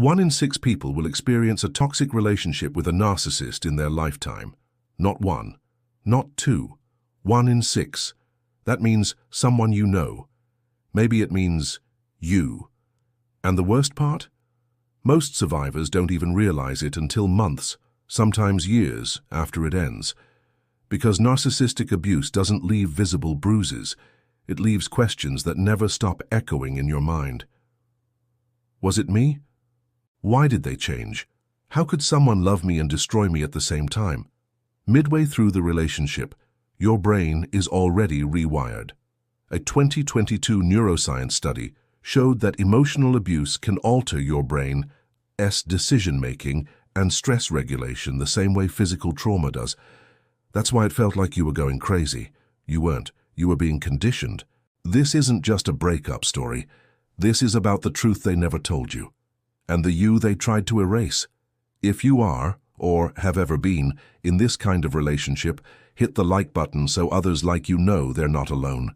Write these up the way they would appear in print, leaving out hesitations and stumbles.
1 in 6 people will experience a toxic relationship with a narcissist in their lifetime. Not 1, not 2, 1 in 6. That means someone you know. Maybe it means you. And the worst part? Most survivors don't even realize it until months, sometimes years, after it ends. Because narcissistic abuse doesn't leave visible bruises. It leaves questions that never stop echoing in your mind. Was it me? Why did they change? How could someone love me and destroy me at the same time? Midway through the relationship, your brain is already rewired. A 2022 neuroscience study showed that emotional abuse can alter your brain's decision-making and stress regulation the same way physical trauma does. That's why it felt like you were going crazy. You weren't. You were being conditioned. This isn't just a breakup story. This is about the truth they never told you, and the you they tried to erase. If you are, or have ever been, in this kind of relationship, hit the like button so others like you know they're not alone.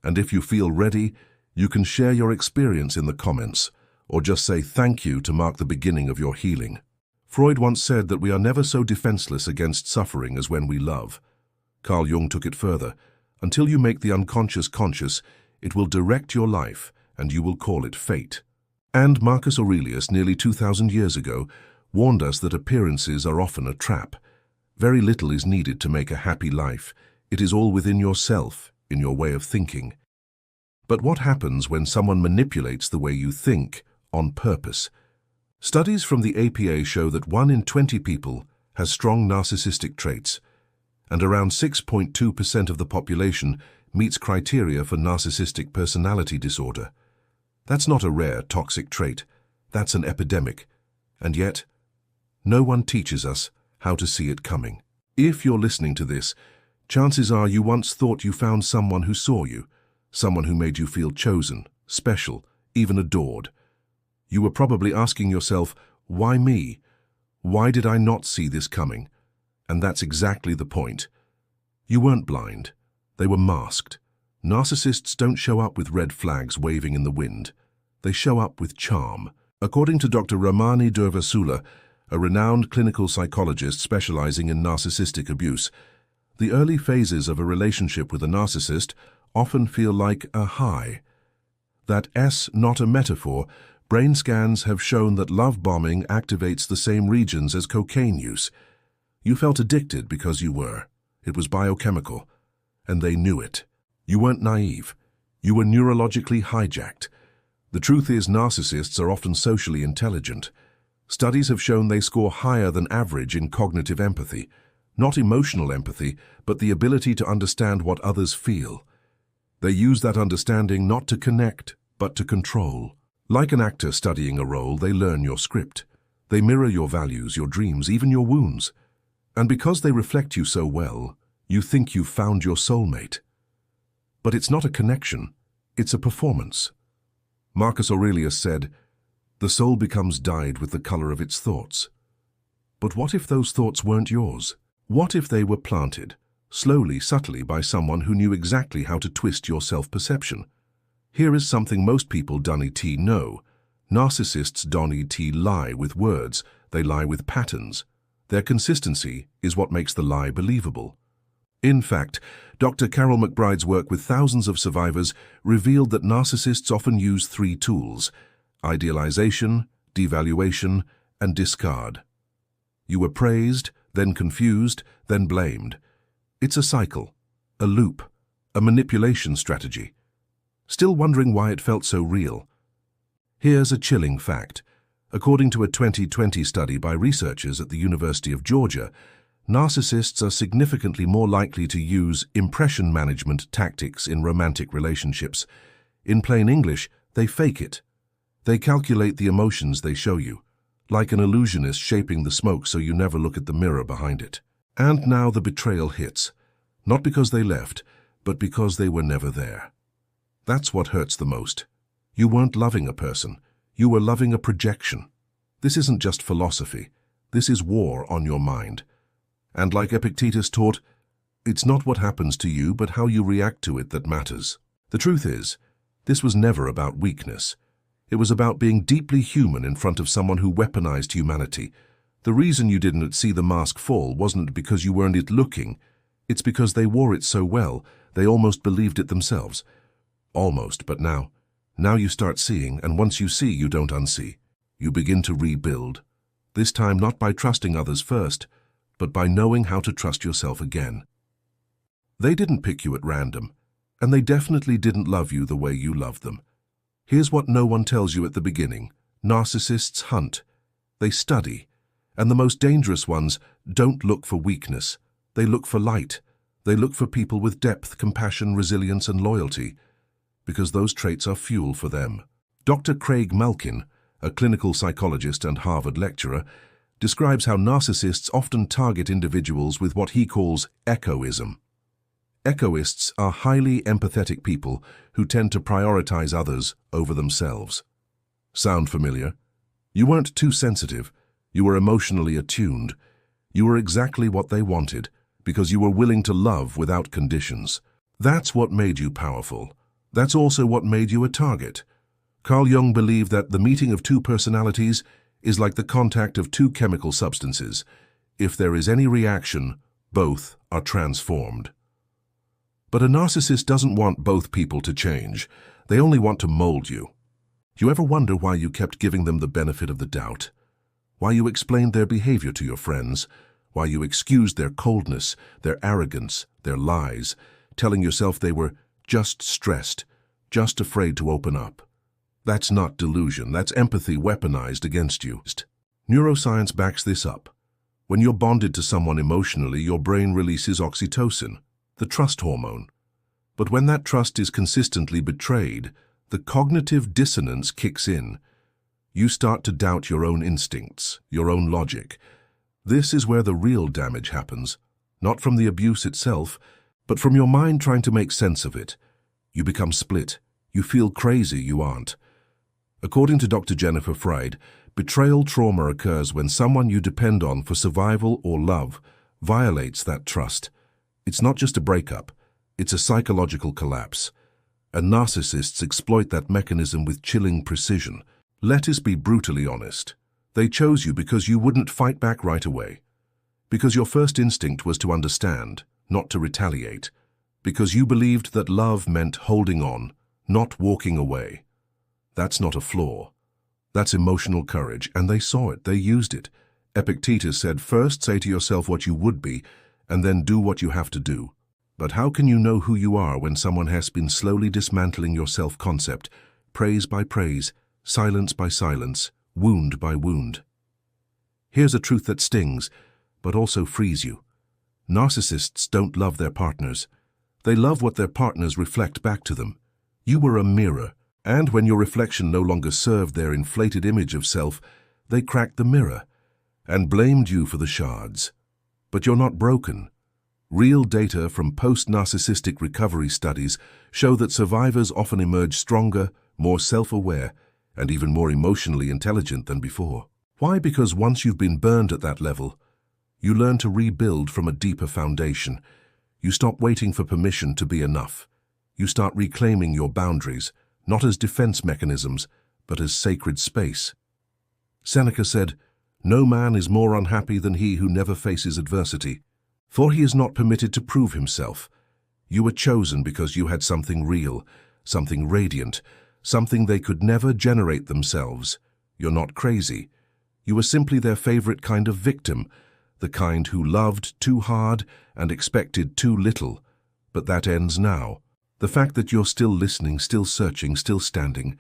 And if you feel ready, you can share your experience in the comments, or just say thank you to mark the beginning of your healing. Freud once said that we are never so defenseless against suffering as when we love. Carl Jung took it further. Until you make the unconscious conscious, it will direct your life, and you will call it fate. And Marcus Aurelius, nearly 2,000 years ago, warned us that appearances are often a trap. Very little is needed to make a happy life. It is all within yourself, in your way of thinking. But what happens when someone manipulates the way you think, on purpose? Studies from the APA show that 1 in 20 people has strong narcissistic traits, and around 6.2% of the population meets criteria for narcissistic personality disorder. That's not a rare toxic trait, that's an epidemic, and yet, no one teaches us how to see it coming. If you're listening to this, chances are you once thought you found someone who saw you, someone who made you feel chosen, special, even adored. You were probably asking yourself, why me? Why did I not see this coming? And that's exactly the point. You weren't blind. They were masked. Narcissists don't show up with red flags waving in the wind. They show up with charm. According to Dr. Ramani Durvasula, a renowned clinical psychologist specializing in narcissistic abuse, the early phases of a relationship with a narcissist often feel like a high. That's not a metaphor. Brain scans have shown that love bombing activates the same regions as cocaine use. You felt addicted because you were. It was biochemical, and they knew it. You weren't naive. You were neurologically hijacked. The truth is, narcissists are often socially intelligent. Studies have shown they score higher than average in cognitive empathy. Not emotional empathy, but the ability to understand what others feel. They use that understanding not to connect, but to control. Like an actor studying a role, they learn your script. They mirror your values, your dreams, even your wounds. And because they reflect you so well, you think you've found your soulmate. But it's not a connection, it's a performance. Marcus Aurelius said, "The soul becomes dyed with the color of its thoughts." But what if those thoughts weren't yours? What if they were planted, slowly, subtly, by someone who knew exactly how to twist your self-perception? Here is something most people don't know. Narcissists don't lie with words, they lie with patterns. Their consistency is what makes the lie believable. In fact, Dr. Carol McBride's work with thousands of survivors revealed that narcissists often use 3 tools: idealization, devaluation, and discard. You were praised, then confused, then blamed. It's a cycle, a loop, a manipulation strategy. Still wondering why it felt so real? Here's a chilling fact. According to a 2020 study by researchers at the University of Georgia, narcissists are significantly more likely to use impression management tactics in romantic relationships. In plain English, they fake it. They calculate the emotions they show you, like an illusionist shaping the smoke so you never look at the mirror behind it. And now the betrayal hits, not because they left, but because they were never there. That's what hurts the most. You weren't loving a person, you were loving a projection. This isn't just philosophy, this is war on your mind. And like Epictetus taught, it's not what happens to you, but how you react to it that matters. The truth is, this was never about weakness. It was about being deeply human in front of someone who weaponized humanity. The reason you didn't see the mask fall wasn't because you weren't looking. It's because they wore it so well, they almost believed it themselves. Almost, but now you start seeing, and once you see, you don't unsee. You begin to rebuild. This time not by trusting others first, but by knowing how to trust yourself again. They didn't pick you at random, and they definitely didn't love you the way you loved them. Here's what no one tells you at the beginning. Narcissists hunt. They study. And the most dangerous ones don't look for weakness. They look for light. They look for people with depth, compassion, resilience, and loyalty, because those traits are fuel for them. Dr. Craig Malkin, a clinical psychologist and Harvard lecturer, describes how narcissists often target individuals with what he calls egoism. Egoists are highly empathetic people who tend to prioritize others over themselves. Sound familiar? You weren't too sensitive. You were emotionally attuned. You were exactly what they wanted, because you were willing to love without conditions. That's what made you powerful. That's also what made you a target. Carl Jung believed that the meeting of two personalities is like the contact of two chemical substances. If there is any reaction, both are transformed. But a narcissist doesn't want both people to change. They only want to mold you. Do you ever wonder why you kept giving them the benefit of the doubt? Why you explained their behavior to your friends? Why you excused their coldness, their arrogance, their lies, telling yourself they were just stressed, just afraid to open up? That's not delusion, that's empathy weaponized against you. Neuroscience backs this up. When you're bonded to someone emotionally, your brain releases oxytocin, the trust hormone. But when that trust is consistently betrayed, the cognitive dissonance kicks in. You start to doubt your own instincts, your own logic. This is where the real damage happens, not from the abuse itself, but from your mind trying to make sense of it. You become split. You feel crazy you aren't. According to Dr. Jennifer Fried, betrayal trauma occurs when someone you depend on for survival or love violates that trust. It's not just a breakup, it's a psychological collapse. And narcissists exploit that mechanism with chilling precision. Let us be brutally honest. They chose you because you wouldn't fight back right away. Because your first instinct was to understand, not to retaliate. Because you believed that love meant holding on, not walking away. That's not a flaw. That's emotional courage, and they saw it, they used it. Epictetus said, first say to yourself what you would be, and then do what you have to do. But how can you know who you are when someone has been slowly dismantling your self-concept, praise by praise, silence by silence, wound by wound? Here's a truth that stings, but also frees you. Narcissists don't love their partners. They love what their partners reflect back to them. You were a mirror, and when your reflection no longer served their inflated image of self, they cracked the mirror and blamed you for the shards. But you're not broken. Real data from post-narcissistic recovery studies show that survivors often emerge stronger, more self-aware, and even more emotionally intelligent than before. Why? Because once you've been burned at that level, you learn to rebuild from a deeper foundation. You stop waiting for permission to be enough. You start reclaiming your boundaries, not as defense mechanisms, but as sacred space. Seneca said, "No man is more unhappy than he who never faces adversity, for he is not permitted to prove himself." You were chosen because you had something real, something radiant, something they could never generate themselves. You're not crazy. You were simply their favorite kind of victim, the kind who loved too hard and expected too little. But that ends now. The fact that you're still listening, still searching, still standing,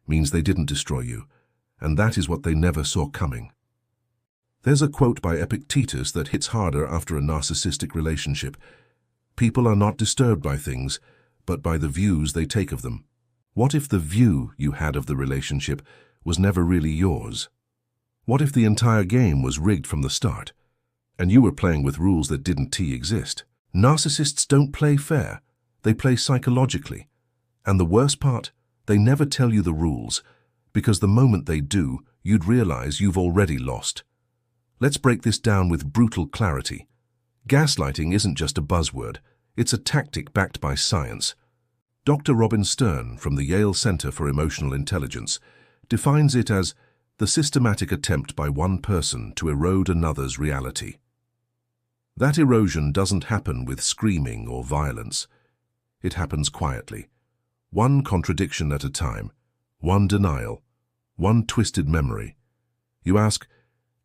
means they didn't destroy you, and that is what they never saw coming. There's a quote by Epictetus that hits harder after a narcissistic relationship. People are not disturbed by things, but by the views they take of them. What if the view you had of the relationship was never really yours? What if the entire game was rigged from the start, and you were playing with rules that didn't exist? Narcissists don't play fair. They play psychologically. And the worst part, they never tell you the rules, because the moment they do, you'd realize you've already lost. Let's break this down with brutal clarity. Gaslighting isn't just a buzzword. It's a tactic backed by science. Dr. Robin Stern from the Yale Center for Emotional Intelligence defines it as the systematic attempt by one person to erode another's reality. That erosion doesn't happen with screaming or violence. It happens quietly, one contradiction at a time, one denial, one twisted memory. You ask,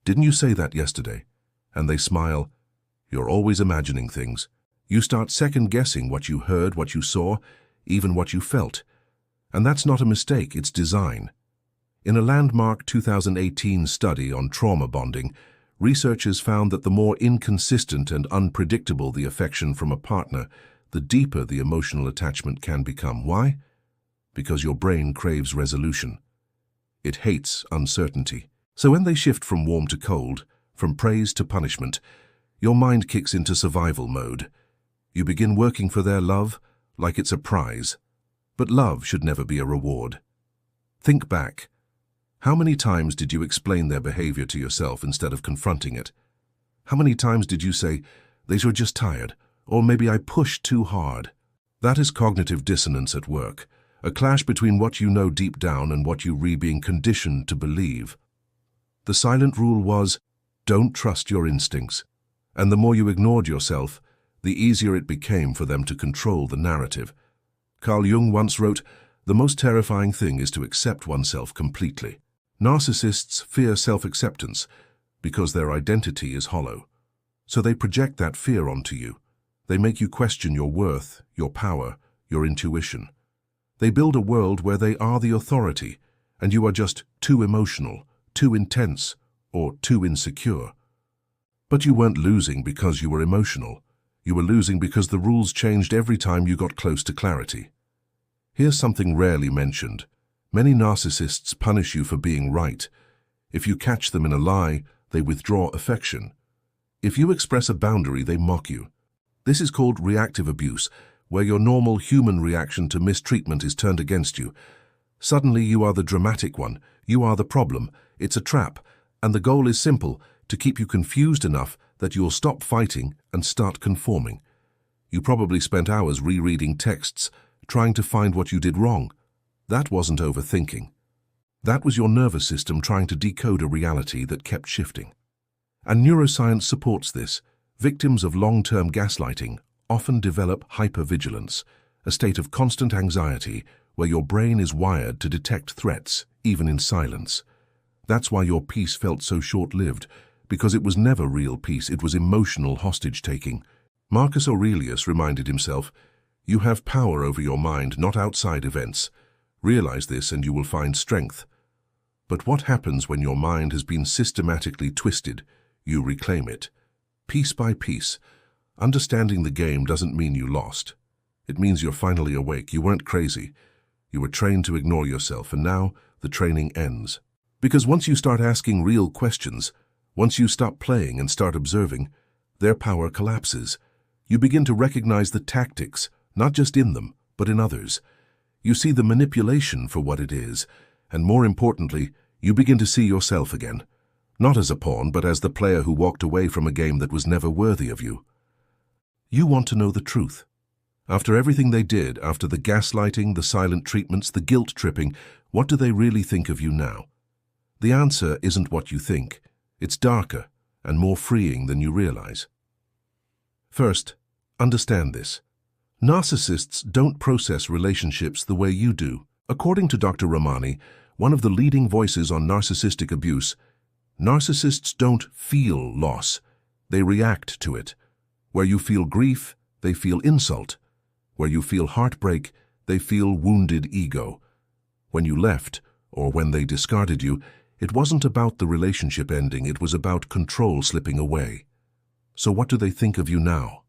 "Didn't you say that yesterday?" And they smile. You're always imagining things. You start second-guessing what you heard, what you saw, even what you felt. And that's not a mistake, it's design. In a landmark 2018 study on trauma bonding, researchers found that the more inconsistent and unpredictable the affection from a partner, the deeper the emotional attachment can become. Why? Because your brain craves resolution. It hates uncertainty. So when they shift from warm to cold, from praise to punishment, your mind kicks into survival mode. You begin working for their love like it's a prize. But love should never be a reward. Think back. How many times did you explain their behavior to yourself instead of confronting it? How many times did you say, "They were just tired," or "maybe I pushed too hard"? That is cognitive dissonance at work, a clash between what you know deep down and what you're being conditioned to believe. The silent rule was, don't trust your instincts. And the more you ignored yourself, the easier it became for them to control the narrative. Carl Jung once wrote, "The most terrifying thing is to accept oneself completely." Narcissists fear self-acceptance because their identity is hollow. So they project that fear onto you. They make you question your worth, your power, your intuition. They build a world where they are the authority, and you are just too emotional, too intense, or too insecure. But you weren't losing because you were emotional. You were losing because the rules changed every time you got close to clarity. Here's something rarely mentioned. Many narcissists punish you for being right. If you catch them in a lie, they withdraw affection. If you express a boundary, they mock you. This is called reactive abuse, where your normal human reaction to mistreatment is turned against you. Suddenly you are the dramatic one, you are the problem, it's a trap, and the goal is simple, to keep you confused enough that you'll stop fighting and start conforming. You probably spent hours rereading texts, trying to find what you did wrong. That wasn't overthinking. That was your nervous system trying to decode a reality that kept shifting. And neuroscience supports this. Victims of long-term gaslighting often develop hypervigilance, a state of constant anxiety where your brain is wired to detect threats, even in silence. That's why your peace felt so short-lived, because it was never real peace, it was emotional hostage-taking. Marcus Aurelius reminded himself, "You have power over your mind, not outside events. Realize this and you will find strength." But what happens when your mind has been systematically twisted? You reclaim it. Piece by piece. Understanding the game doesn't mean you lost. It means you're finally awake. You weren't crazy. You were trained to ignore yourself, and now the training ends. Because once you start asking real questions, once you stop playing and start observing, their power collapses. You begin to recognize the tactics, not just in them, but in others. You see the manipulation for what it is, and more importantly, you begin to see yourself again. Not as a pawn, but as the player who walked away from a game that was never worthy of you. You want to know the truth. After everything they did, after the gaslighting, the silent treatments, the guilt tripping, what do they really think of you now? The answer isn't what you think. It's darker and more freeing than you realize. First, understand this. Narcissists don't process relationships the way you do. According to Dr. Ramani, one of the leading voices on narcissistic abuse, narcissists don't feel loss, they react to it. Where you feel grief, they feel insult. Where you feel heartbreak, they feel wounded ego. When you left, or when they discarded you, it wasn't about the relationship ending, it was about control slipping away. So what do they think of you now?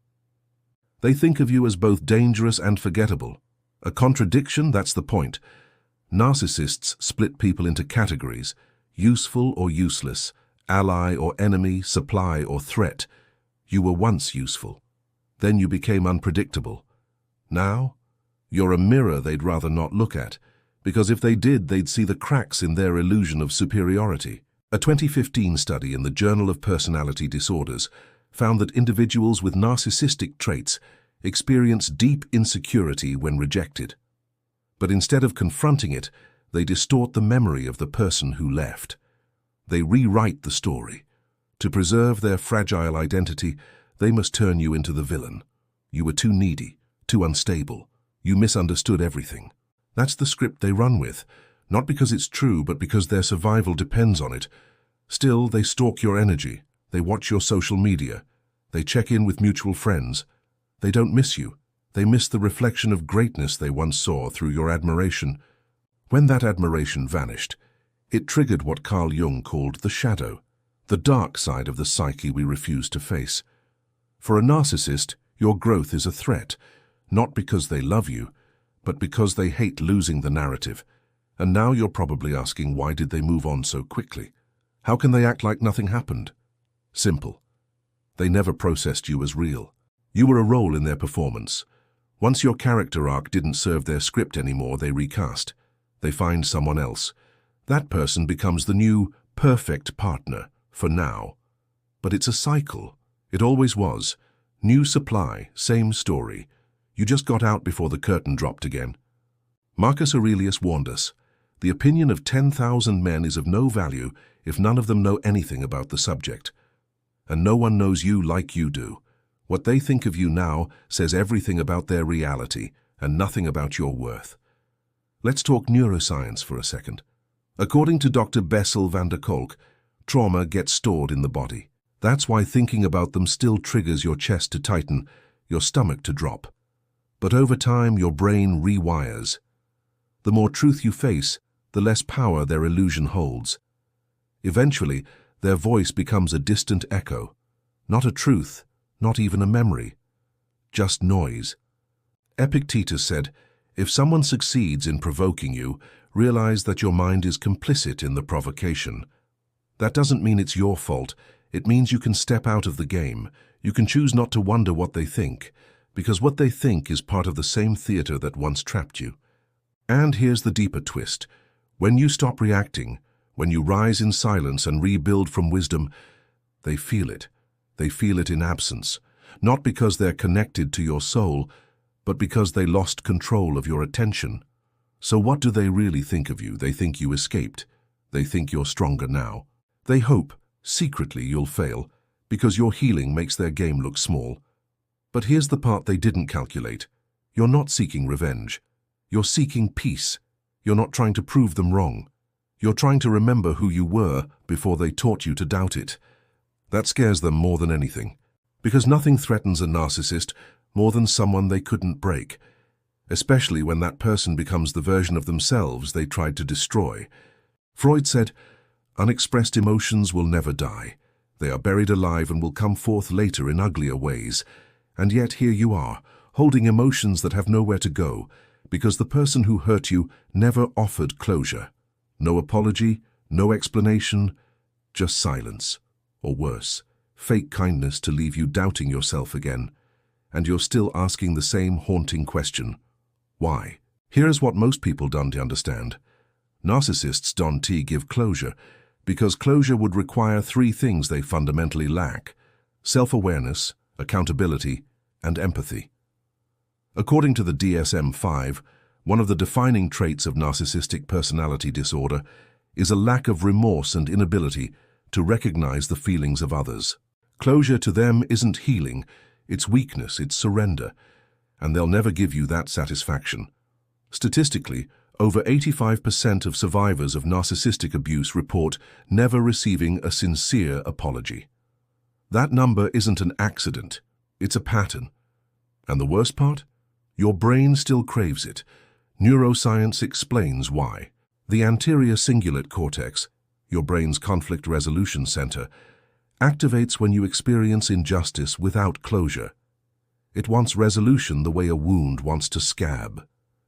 They think of you as both dangerous and forgettable. A contradiction, that's the point. Narcissists split people into categories: useful or useless, ally or enemy, supply or threat. You were once useful. Then you became unpredictable. Now, you're a mirror they'd rather not look at, because if they did, they'd see the cracks in their illusion of superiority. A 2015 study in the Journal of Personality Disorders found that individuals with narcissistic traits experience deep insecurity when rejected. But instead of confronting it, They distort the memory of the person who left. They rewrite the story. To preserve their fragile identity, they must turn you into the villain. You were too needy, too unstable. You misunderstood everything. That's the script they run with, not because it's true, but because their survival depends on it. Still, they stalk your energy. They watch your social media. They check in with mutual friends. They don't miss you. They miss the reflection of greatness they once saw through your admiration. When that admiration vanished, it triggered what Carl Jung called the shadow, the dark side of the psyche we refuse to face. For a narcissist, your growth is a threat, not because they love you, but because they hate losing the narrative. And now you're probably asking, why did they move on so quickly? How can they act like nothing happened? Simple. They never processed you as real. You were a role in their performance. Once your character arc didn't serve their script anymore, they recast. They find someone else. That person becomes the new, perfect partner, for now. But it's a cycle. It always was. New supply, same story. You just got out before the curtain dropped again. Marcus Aurelius warned us, the opinion of 10,000 men is of no value if none of them know anything about the subject. And no one knows you like you do. What they think of you now says everything about their reality and nothing about your worth. Let's talk neuroscience for a second. According to Dr. Bessel van der Kolk, trauma gets stored in the body. That's why thinking about them still triggers your chest to tighten, your stomach to drop. But over time, your brain rewires. The more truth you face, the less power their illusion holds. Eventually, their voice becomes a distant echo, not a truth, not even a memory, just noise. Epictetus said, if someone succeeds in provoking you, realize that your mind is complicit in the provocation. That doesn't mean it's your fault. It means you can step out of the game. You can choose not to wonder what they think, because what they think is part of the same theater that once trapped you. And here's the deeper twist. When you stop reacting, when you rise in silence and rebuild from wisdom, they feel it. They feel it in absence, not because they're connected to your soul, but because they lost control of your attention. So what do they really think of you? They think you escaped. They think you're stronger now. They hope, secretly, you'll fail, because your healing makes their game look small. But here's the part they didn't calculate. You're not seeking revenge. You're seeking peace. You're not trying to prove them wrong. You're trying to remember who you were before they taught you to doubt it. That scares them more than anything, because nothing threatens a narcissist more than someone they couldn't break, especially when that person becomes the version of themselves they tried to destroy. Freud said, unexpressed emotions will never die. They are buried alive and will come forth later in uglier ways. And yet here you are, holding emotions that have nowhere to go, because the person who hurt you never offered closure. No apology, no explanation, just silence. Or worse, fake kindness to leave you doubting yourself again. And you're still asking the same haunting question. Why? Here's what most people don't understand. Narcissists don't give closure, because closure would require three things they fundamentally lack: self-awareness, accountability, and empathy. According to the DSM-5, one of the defining traits of narcissistic personality disorder is a lack of remorse and inability to recognize the feelings of others. Closure to them isn't healing, it's weakness, it's surrender, and they'll never give you that satisfaction. Statistically, over 85% of survivors of narcissistic abuse report never receiving a sincere apology. That number isn't an accident, it's a pattern. And the worst part? Your brain still craves it. Neuroscience explains why. The anterior cingulate cortex, your brain's conflict resolution center, activates when you experience injustice without closure. It wants resolution the way a wound wants to scab.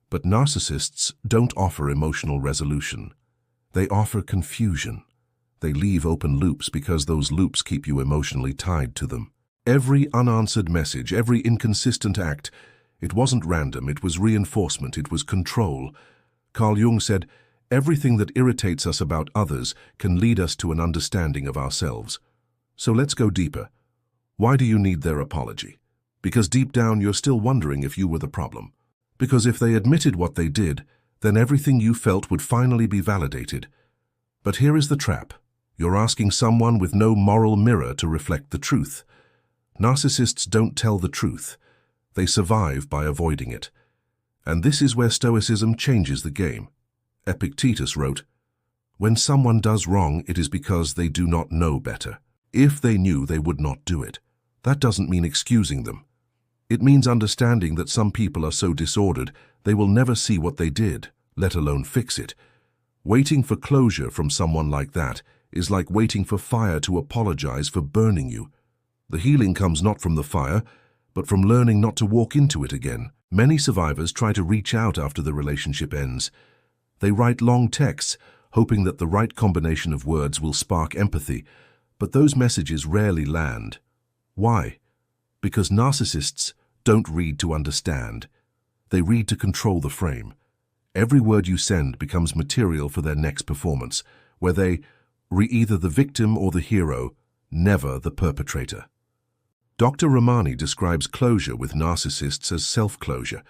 But narcissists don't offer emotional resolution. They offer confusion. They leave open loops because those loops keep you emotionally tied to them. Every unanswered message, every inconsistent act, it wasn't random, it was reinforcement, it was control. Carl Jung said, everything that irritates us about others can lead us to an understanding of ourselves. So let's go deeper. Why do you need their apology? Because deep down you're still wondering if you were the problem. Because if they admitted what they did, Then everything you felt would finally be validated. But here is the trap. You're asking someone with no moral mirror to reflect the truth. Narcissists don't tell the truth. They survive by avoiding it. And this is where Stoicism changes the game. Epictetus wrote, "When someone does wrong, it is because they do not know better. If they knew, they would not do it." That doesn't mean excusing them. It means understanding that some people are so disordered, they will never see what they did, let alone fix it. Waiting for closure from someone like that is like waiting for fire to apologize for burning you. The healing comes not from the fire, but from learning not to walk into it again. Many survivors try to reach out after the relationship ends. They write long texts, hoping that the right combination of words will spark empathy, but those messages rarely land. Why? Because narcissists don't read to understand. They read to control the frame. Every word you send becomes material for their next performance, where they re either the victim or the hero, never the perpetrator. Dr. Ramani describes closure with narcissists as self-closure,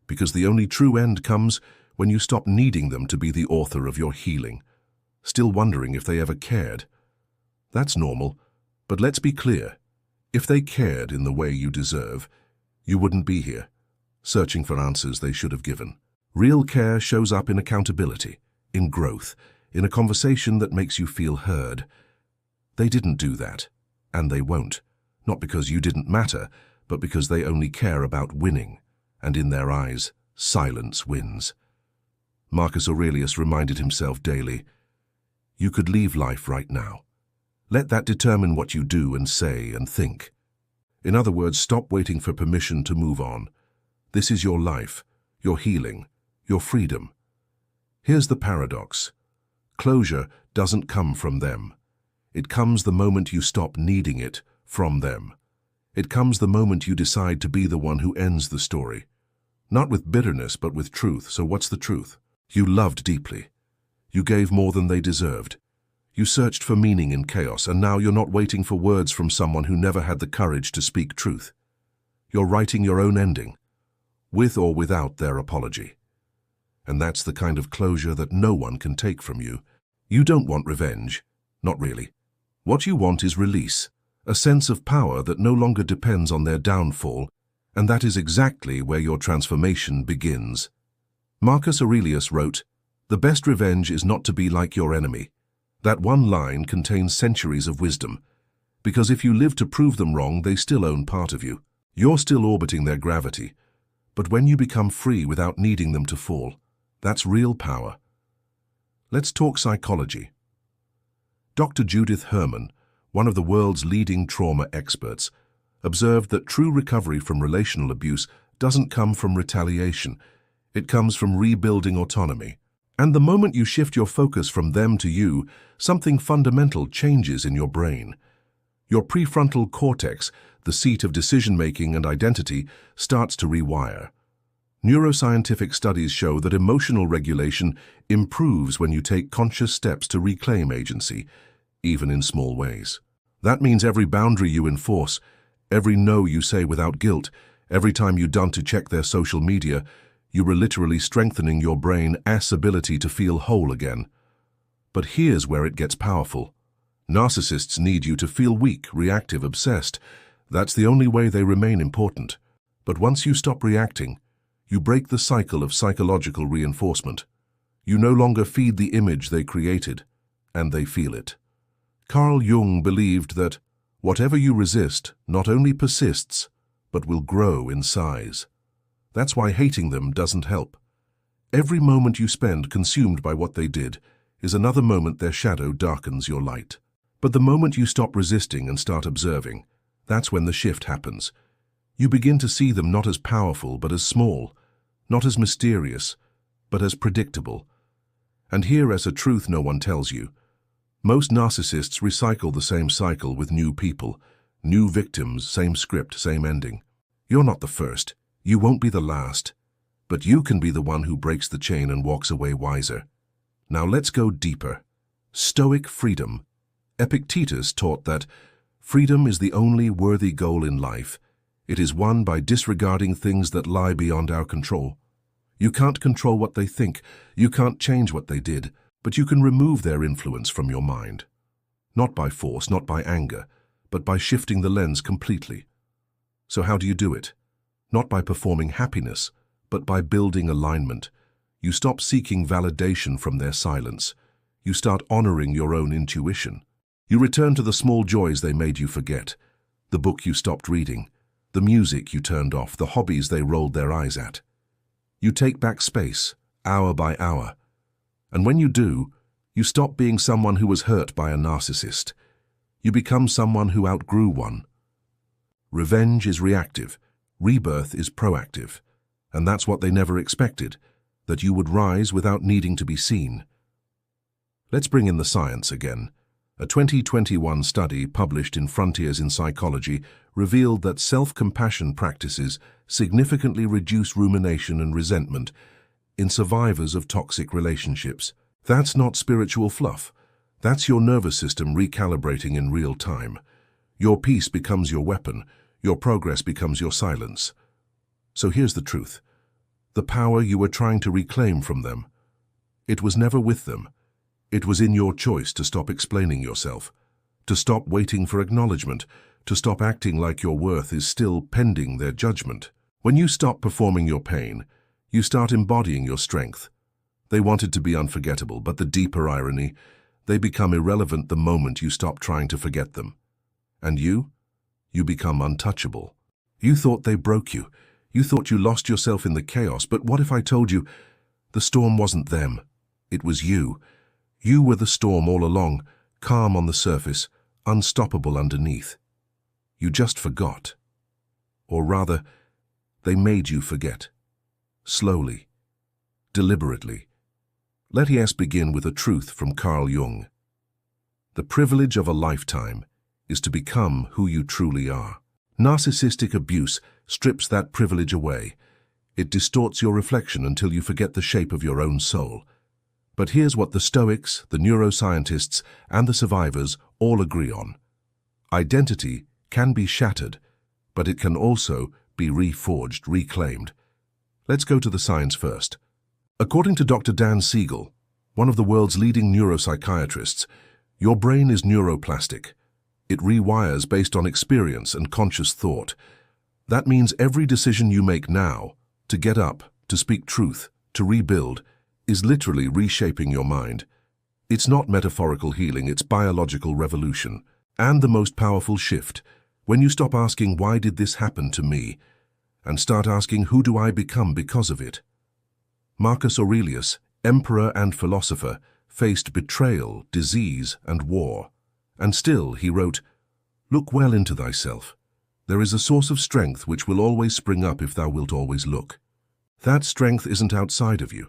because the only true end comes when you stop needing them to be the author of your healing, still wondering if they ever cared. That's normal, but let's be clear. If they cared in the way you deserve, you wouldn't be here, searching for answers they should have given. Real care shows up in accountability, in growth, in a conversation that makes you feel heard. They didn't do that, and they won't, not because you didn't matter, but because they only care about winning, and in their eyes, silence wins. Marcus Aurelius reminded himself daily, "You could leave life right now. Let that determine what you do and say and think." In other words, stop waiting for permission to move on. This is your life, your healing, your freedom. Here's the paradox. Closure doesn't come from them. It comes the moment you stop needing it from them. It comes the moment you decide to be the one who ends the story. Not with bitterness, but with truth. So what's the truth? You loved deeply. You gave more than they deserved. You searched for meaning in chaos, and now you're not waiting for words from someone who never had the courage to speak truth. You're writing your own ending, with or without their apology. And that's the kind of closure that no one can take from you. You don't want revenge. Not really. What you want is release, a sense of power that no longer depends on their downfall, and that is exactly where your transformation begins. Marcus Aurelius wrote, "The best revenge is not to be like your enemy." That one line contains centuries of wisdom, because if you live to prove them wrong, they still own part of you. You're still orbiting their gravity, but when you become free without needing them to fall, that's real power. Let's talk psychology. Dr. Judith Herman, one of the world's leading trauma experts, observed that true recovery from relational abuse doesn't come from retaliation. It comes from rebuilding autonomy. And the moment you shift your focus from them to you, something fundamental changes in your brain. Your prefrontal cortex, the seat of decision-making and identity, starts to rewire. Neuroscientific studies show that emotional regulation improves when you take conscious steps to reclaim agency, even in small ways. That means every boundary you enforce, every no you say without guilt, every time you don't to check their social media, you are literally strengthening your brain's ability to feel whole again. But here's where it gets powerful. Narcissists need you to feel weak, reactive, obsessed. That's the only way they remain important. But once you stop reacting, you break the cycle of psychological reinforcement. You no longer feed the image they created, and they feel it. Carl Jung believed that whatever you resist not only persists, but will grow in size. That's why hating them doesn't help. Every moment you spend consumed by what they did is another moment their shadow darkens your light. But the moment you stop resisting and start observing, that's when the shift happens. You begin to see them not as powerful but as small, not as mysterious, but as predictable. And here is a truth no one tells you. Most narcissists recycle the same cycle with new people, new victims, same script, same ending. You're not the first. You won't be the last, but you can be the one who breaks the chain and walks away wiser. Now let's go deeper. Stoic freedom. Epictetus taught that freedom is the only worthy goal in life. It is won by disregarding things that lie beyond our control. You can't control what they think, you can't change what they did, but you can remove their influence from your mind. Not by force, not by anger, but by shifting the lens completely. So how do you do it? Not by performing happiness, but by building alignment. You stop seeking validation from their silence. You start honoring your own intuition. You return to the small joys they made you forget. The book you stopped reading, the music you turned off, the hobbies they rolled their eyes at. You take back space, hour by hour. And when you do, you stop being someone who was hurt by a narcissist. You become someone who outgrew one. Revenge is reactive, rebirth is proactive. And that's what they never expected, that you would rise without needing to be seen. Let's bring in the science again. A 2021 study published in Frontiers in Psychology revealed that self-compassion practices significantly reduce rumination and resentment in survivors of toxic relationships. That's not spiritual fluff. That's your nervous system recalibrating in real time. Your peace becomes your weapon. Your progress becomes your silence. So here's the truth. The power you were trying to reclaim from them, it was never with them. It was in your choice to stop explaining yourself, to stop waiting for acknowledgement, to stop acting like your worth is still pending their judgment. When you stop performing your pain, you start embodying your strength. They wanted to be unforgettable, but the deeper irony, they become irrelevant the moment you stop trying to forget them. And you become untouchable. You thought they broke you. You thought you lost yourself in the chaos, but what if I told you the storm wasn't them? It was you. You were the storm all along, calm on the surface, unstoppable underneath. You just forgot. Or rather, they made you forget. Slowly, deliberately. Let us begin with a truth from Carl Jung. The privilege of a lifetime is to become who you truly are. Narcissistic abuse strips that privilege away. It distorts your reflection until you forget the shape of your own soul. But here's what the Stoics, the neuroscientists, and the survivors all agree on. Identity can be shattered, but it can also be reforged, reclaimed. Let's go to the science first. According to Dr. Dan Siegel, one of the world's leading neuropsychiatrists, your brain is neuroplastic. It rewires based on experience and conscious thought. That means every decision you make now, to get up, to speak truth, to rebuild, is literally reshaping your mind. It's not metaphorical healing, it's biological revolution. And the most powerful shift, when you stop asking, why did this happen to me? And start asking, who do I become because of it? Marcus Aurelius, emperor and philosopher, faced betrayal, disease, and war. And still, he wrote, "Look well into thyself. There is a source of strength which will always spring up if thou wilt always look." That strength isn't outside of you.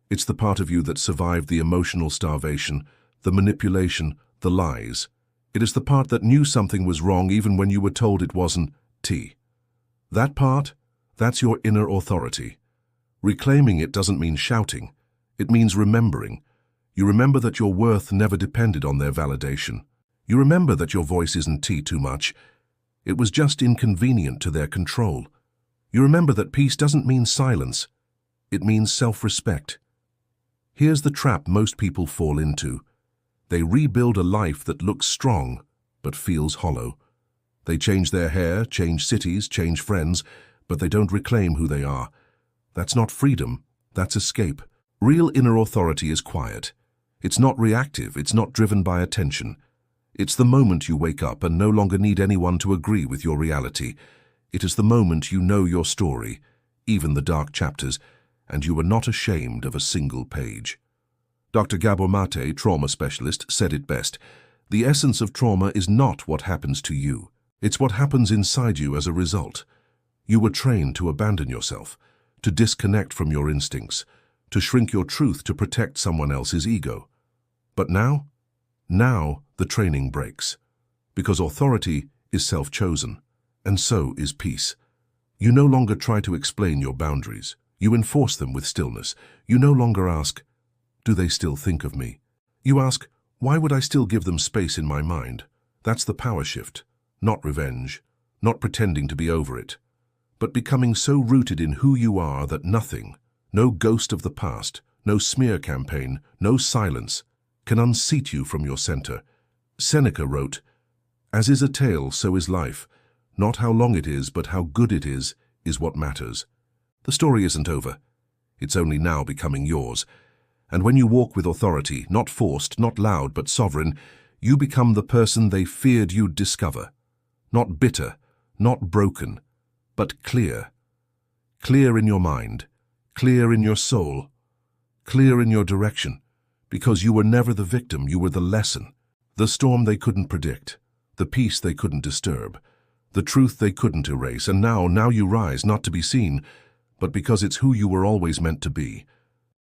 It's the part of you that survived the emotional starvation, the manipulation, the lies. It is the part that knew something was wrong even when you were told it wasn't. That part, that's your inner authority. Reclaiming it doesn't mean shouting. It means remembering. You remember that your worth never depended on their validation. You remember that your voice isn't too much. It was just inconvenient to their control. You remember that peace doesn't mean silence. It means self-respect. Here's the trap most people fall into. They rebuild a life that looks strong, but feels hollow. They change their hair, change cities, change friends, but they don't reclaim who they are. That's not freedom, that's escape. Real inner authority is quiet. It's not reactive, it's not driven by attention. It's the moment you wake up and no longer need anyone to agree with your reality. It is the moment you know your story, even the dark chapters, and you are not ashamed of a single page. Dr. Gabor Mate, trauma specialist, said it best. The essence of trauma is not what happens to you. It's what happens inside you as a result. You were trained to abandon yourself, to disconnect from your instincts, to shrink your truth to protect someone else's ego. But now the training breaks, because authority is self-chosen, and so is peace. You no longer try to explain your boundaries. You enforce them with stillness. You no longer ask, do they still think of me? You ask, why would I still give them space in my mind? That's the power shift, not revenge, not pretending to be over it, but becoming so rooted in who you are that nothing, No ghost of the past, no smear campaign, no silence can unseat you from your center. Seneca wrote, "As is a tale, so is life. Not how long it is, but how good it is what matters." The story isn't over. It's only now becoming yours. And when you walk with authority, not forced, not loud, but sovereign, you become the person they feared you'd discover. Not bitter, not broken, but clear. Clear in your mind, clear in your soul, clear in your direction, because you were never the victim, you were the lesson. The storm they couldn't predict, the peace they couldn't disturb, the truth they couldn't erase, and now you rise, not to be seen, but because it's who you were always meant to be.